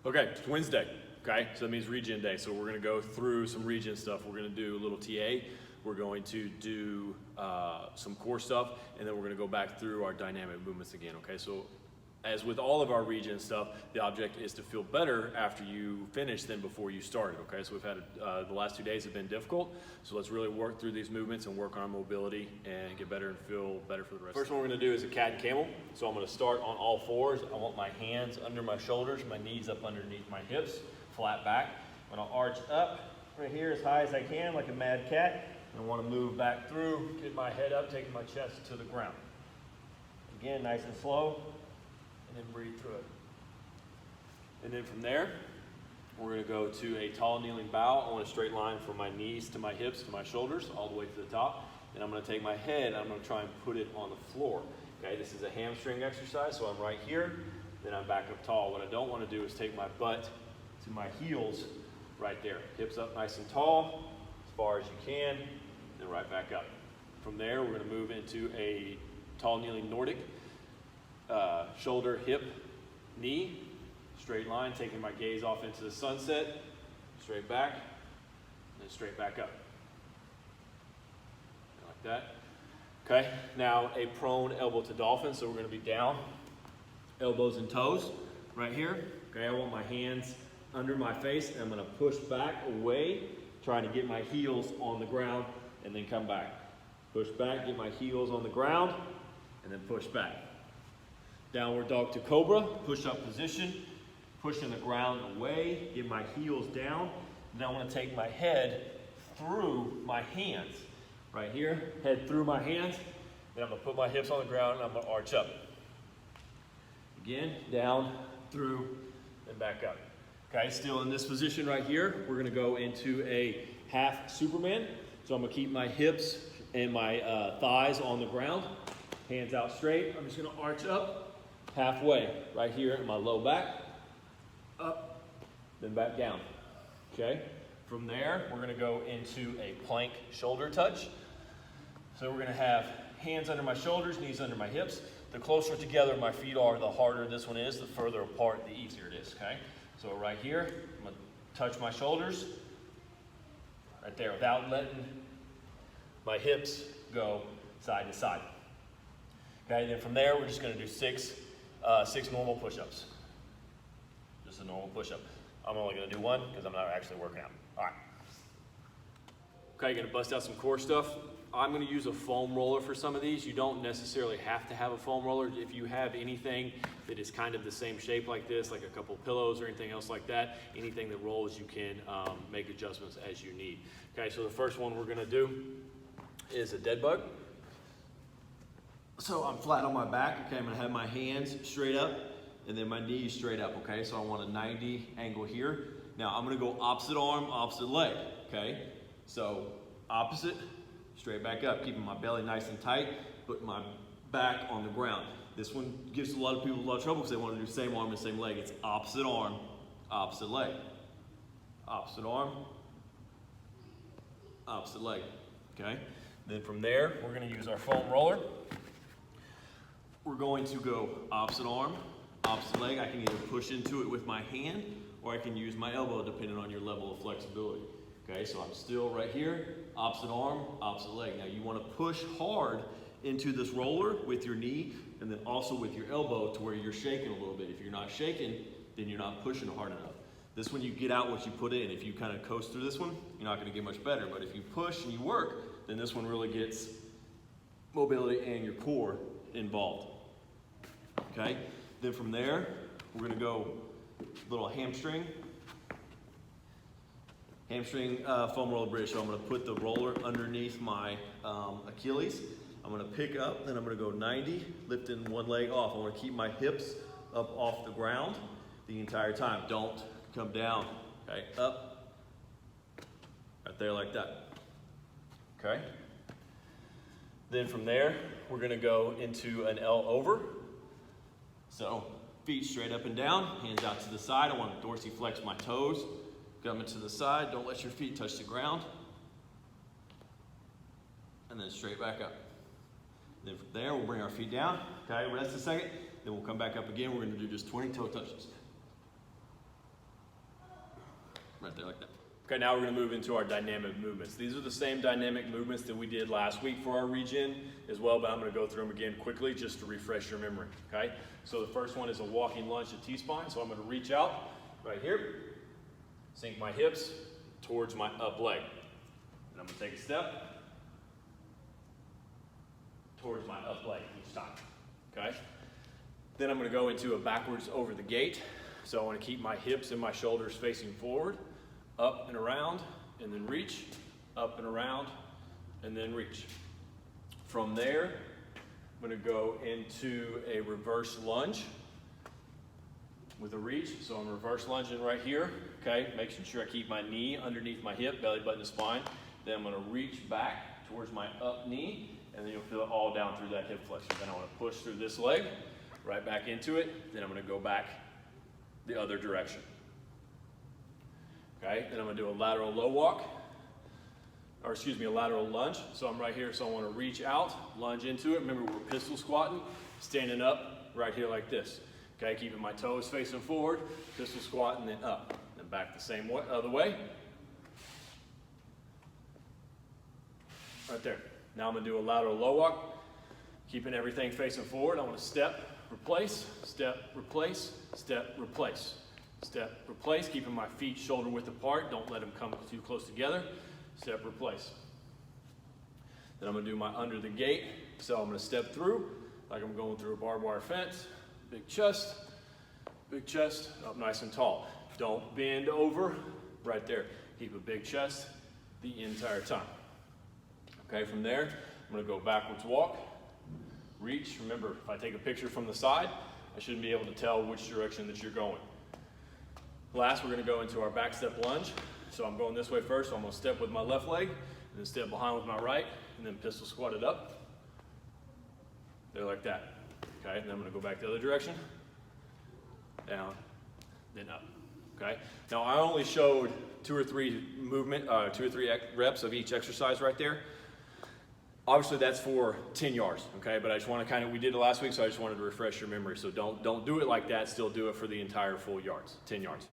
Okay, it's Wednesday, okay? So that means regen day. So we're gonna go through some regen stuff. We're gonna do a little TA. We're going to do some core stuff, and then we're gonna go back through our dynamic movements again, okay? So as with all of our regen stuff, the object is to feel better after you finish than before you started, okay? So we've had, the last 2 days have been difficult, so let's really work through these movements and work on our mobility and get better and feel better for the rest. First one we're gonna do is a cat and camel. So I'm gonna start on all fours. I want my hands under my shoulders, my knees up underneath my hips, flat back. I'm gonna arch up right here as high as I can, like a mad cat. I wanna move back through, get my head up, taking my chest to the ground. Again, nice and slow. And then breathe through it. And then from there, we're gonna go to a tall kneeling bow. I want a straight line from my knees to my hips to my shoulders, all the way to the top. And I'm gonna take my head, I'm gonna try and put it on the floor. Okay, this is a hamstring exercise, so I'm right here, then I'm back up tall. What I don't wanna do is take my butt to my heels right there. Hips up nice and tall, as far as you can, then right back up. From there, we're gonna move into a tall kneeling Nordic. Shoulder, hip, knee, straight line, taking my gaze off into the sunset, straight back, and then straight back up. Like that. Okay, now a prone elbow to dolphin, so we're gonna be down, elbows and toes, right here. Okay, I want my hands under my face, and I'm gonna push back away, trying to get my heels on the ground, and then come back. Push back, get my heels on the ground, and then push back. Downward dog to cobra, push up position, pushing the ground away, get my heels down. Now I'm gonna take my head through my hands. Right here, head through my hands. Then I'm gonna put my hips on the ground and I'm gonna arch up. Again, down, through, and back up. Okay, still in this position right here, we're gonna go into a half Superman. So I'm gonna keep my hips and my thighs on the ground, hands out straight. I'm just gonna arch up. Halfway, right here in my low back, up, then back down, okay? From there, we're gonna go into a plank shoulder touch. So we're gonna have hands under my shoulders, knees under my hips. The closer together my feet are, the harder this one is. The further apart, the easier it is, okay? So right here, I'm gonna touch my shoulders, right there, without letting my hips go side to side. Okay, then from there, we're just gonna do six normal push-ups. Just a normal push-up. I'm only gonna do one because I'm not actually working out. All right. Okay, gonna bust out some core stuff. I'm gonna use a foam roller for some of these. You don't necessarily have to have a foam roller. If you have anything that is kind of the same shape like this, like a couple pillows or anything else like that, anything that rolls, you can make adjustments as you need. Okay, so the first one we're gonna do is a dead bug. So I'm flat on my back, okay, I'm gonna have my hands straight up and then my knees straight up, okay? So I want a 90 angle here. Now I'm gonna go opposite arm, opposite leg, okay? So opposite, straight back up, keeping my belly nice and tight, put my back on the ground. This one gives a lot of people a lot of trouble because they want to do same arm and same leg. It's opposite arm, opposite leg. Opposite arm, opposite leg, okay? Then from there, we're gonna use our foam roller. We're going to go opposite arm, opposite leg. I can either push into it with my hand or I can use my elbow depending on your level of flexibility. Okay, so I'm still right here, opposite arm, opposite leg. Now you want to push hard into this roller with your knee and then also with your elbow to where you're shaking a little bit. If you're not shaking, then you're not pushing hard enough. This one you get out what you put in. If you kind of coast through this one, you're not going to get much better. But if you push and you work, then this one really gets mobility and your core involved. Okay, then from there, we're gonna go little hamstring foam roller bridge. So I'm gonna put the roller underneath my Achilles. I'm gonna pick up, then I'm gonna go 90, lifting one leg off. I wanna keep my hips up off the ground the entire time. Don't come down, okay, up, right there like that, okay? Then from there, we're gonna go into an L over. So feet straight up and down, hands out to the side. I want to dorsiflex my toes. Coming to the side, don't let your feet touch the ground. And then straight back up. Then from there, we'll bring our feet down. Okay, rest a second. Then we'll come back up again. We're going to do just 20 toe touches. right there like that. Okay, now we're gonna move into our dynamic movements. These are the same dynamic movements that we did last week for our regen as well, but I'm gonna go through them again quickly just to refresh your memory, okay? So the first one is a walking lunge to T-spine. So I'm gonna reach out right here, sink my hips towards my up leg. And I'm gonna take a step towards my up leg each time, okay? Then I'm gonna go into a backwards over the gate. So I wanna keep my hips and my shoulders facing forward, up and around, and then reach, up and around, and then reach. From there, I'm gonna go into a reverse lunge with a reach. So I'm reverse lunging right here, okay? Making sure I keep my knee underneath my hip, belly button to spine. Then I'm gonna reach back towards my up knee, and then you'll feel it all down through that hip flexor. Then I wanna push through this leg, right back into it. Then I'm gonna go back the other direction. Okay, then I'm gonna do a lateral low walk, or excuse me, a lateral lunge. So I'm right here, so I wanna reach out, lunge into it. Remember, we're pistol squatting, standing up right here like this. Okay, keeping my toes facing forward, pistol squat, and then up. And back the same way, other way. Right there. Now I'm gonna do a lateral low walk, keeping everything facing forward. I wanna step, replace, step, replace, step, replace. Step, replace, keeping my feet shoulder width apart. Don't let them come too close together. Step, replace. Then I'm gonna do my under the gate. So I'm gonna step through like I'm going through a barbed wire fence. Big chest, up nice and tall. Don't bend over, right there. Keep a big chest the entire time. Okay, from there, I'm gonna go backwards walk, reach. Remember, if I take a picture from the side, I shouldn't be able to tell which direction that you're going. Last, we're gonna go into our back step lunge. So I'm going this way first, so I'm gonna step with my left leg, and then step behind with my right, and then pistol squat it up. There like that. Okay, and then I'm gonna go back the other direction, down, then up. Okay, now I only showed 2 or 3 reps of each exercise right there. Obviously that's for 10 yards, okay? But I just want to we did it last week, so I just wanted to refresh your memory. So don't do it like that, still do it for the entire full yards, 10 yards.